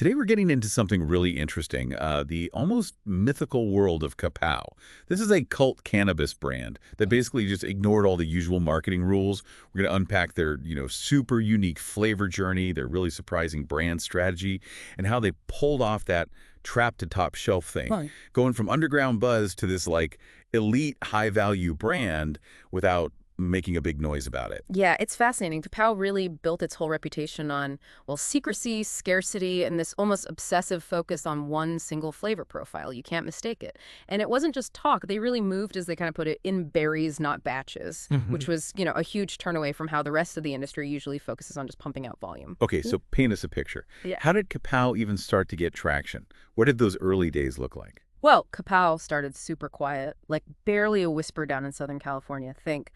Today we're getting into something really interesting, the almost mythical world of Kapow. This is a cult cannabis brand that basically just ignored all the usual marketing rules. We're going to unpack their, super unique flavor journey, their really surprising brand strategy, and how they pulled off that trap to top shelf thing, Right. going from underground buzz to this like elite high value brand without making a big noise about it. Yeah, it's fascinating. Kapow really built its whole reputation on, well, secrecy, scarcity, and this almost obsessive focus on one single flavor profile. You can't mistake it. And it wasn't just talk. They really moved, as they kind of put it, in berries, not batches, which was, a huge turn away from how the rest of the industry usually focuses on just pumping out volume. Okay, so paint us a picture. Yeah. How did Kapow even start to get traction? What did those early days look like? Well, Kapow started super quiet, like barely a whisper down in Southern California. Think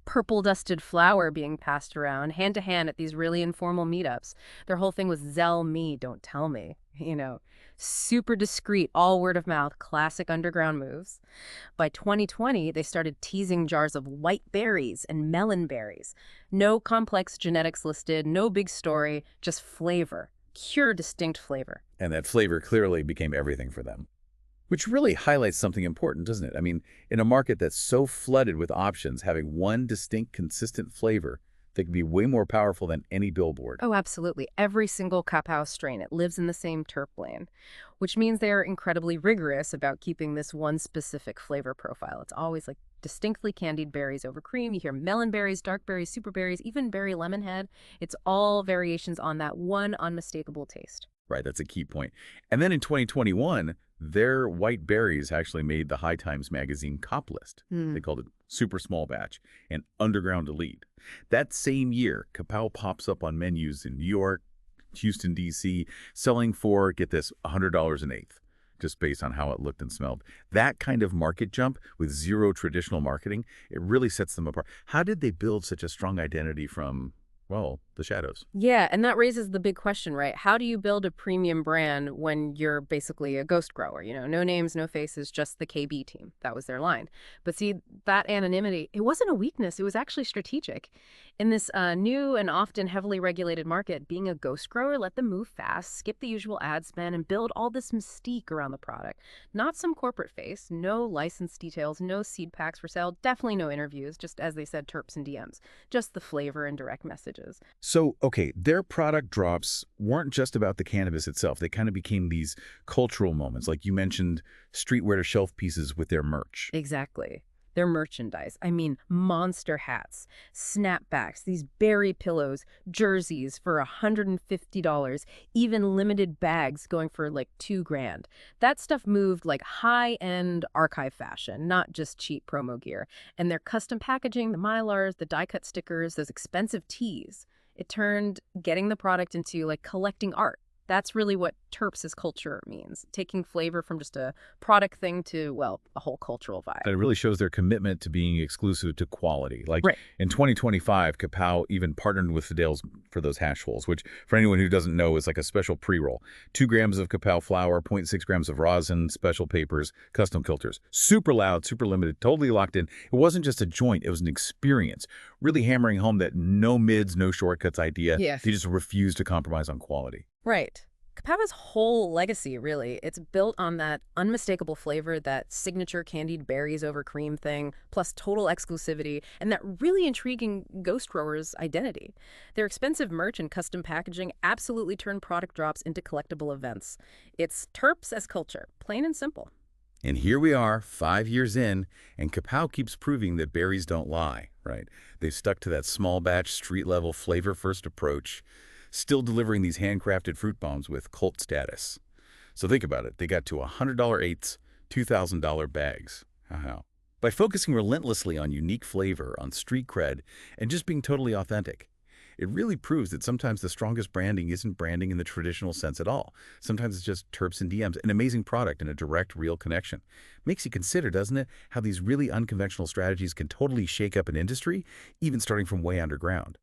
purple dusted flour being passed around hand to hand at these really informal meetups. Their whole thing was Zell me, don't tell me. Super discreet, all word of mouth, classic underground moves. By 2020, they started teasing jars of white berries and melon berries. No complex genetics listed, no big story, just flavor, pure distinct flavor. And that flavor clearly became everything for them. Which really highlights something important, doesn't it? I mean, in a market that's so flooded with options, having one distinct, consistent flavor that can be way more powerful than any billboard. Oh, absolutely. Every single Kapow strain, it lives in the same terp lane, which means they are incredibly rigorous about keeping this one specific flavor profile. It's always like distinctly candied berries over cream. You hear melon berries, dark berries, super berries, even berry lemon head. It's all variations on that one unmistakable taste. Right, that's a key point. And then in 2021, their white berries actually made the High Times magazine Cop list. They called it super small batch and underground elite. That same year, Kapow pops up on menus in New York, Houston, D.C., selling for, get this, $100 an eighth, just based on how it looked and smelled. That kind of market jump with zero traditional marketing, it really sets them apart. How did they build such a strong identity from, well, the shadows? Yeah, and that raises the big question, right? How do you build a premium brand when you're basically a ghost grower? No names, no faces, just the KB team. That was their line. But see, that anonymity, it wasn't a weakness. It was actually strategic. In this new and often heavily regulated market, being a ghost grower let them move fast, skip the usual ad spend, and build all this mystique around the product. Not some corporate face, no license details, no seed packs for sale, definitely no interviews, just as they said, terps and DMs. Just the flavor and direct messages. So, okay, their product drops weren't just about the cannabis itself. They kind of became these cultural moments. Like you mentioned, streetwear to shelf pieces with their merch. Exactly. Their merchandise. I mean, monster hats, snapbacks, these berry pillows, jerseys for $150, even limited bags going for like $2,000. That stuff moved like high-end archive fashion, not just cheap promo gear. And their custom packaging, the mylars, the die-cut stickers, those expensive tees, it turned getting the product into like collecting art. That's really what Terps' culture means, taking flavor from just a product thing to, well, a whole cultural vibe. And it really shows their commitment to being exclusive to quality. Like Right. in 2025, Kapow even partnered with Fidels for those hash holes, which for anyone who doesn't know is like a special pre-roll. 2 grams of Kapow flour, 0.6 grams of rosin, special papers, custom filters. Super loud, super limited, totally locked in. It wasn't just a joint, it was an experience. Really hammering home that no mids, no shortcuts idea. Yes. They just refused to compromise on quality. Right. Kapow's whole legacy, really, it's built on that unmistakable flavor, that signature candied berries over cream thing, plus total exclusivity, and that really intriguing ghost grower's identity. Their expensive merch and custom packaging absolutely turn product drops into collectible events. It's Terps as culture, plain and simple. And here we are, 5 years in, and Kapow keeps proving that berries don't lie, right? They've stuck to that small batch, street-level, flavor-first approach, still delivering these handcrafted fruit bombs with cult status. So think about it. They got to $100 eighths, $2,000 bags. How? By focusing relentlessly on unique flavor, on street cred, and just being totally authentic. It really proves that sometimes the strongest branding isn't branding in the traditional sense at all. Sometimes it's just terps and DMs, an amazing product and a direct, real connection. Makes you consider, doesn't it, how these really unconventional strategies can totally shake up an industry, even starting from way underground.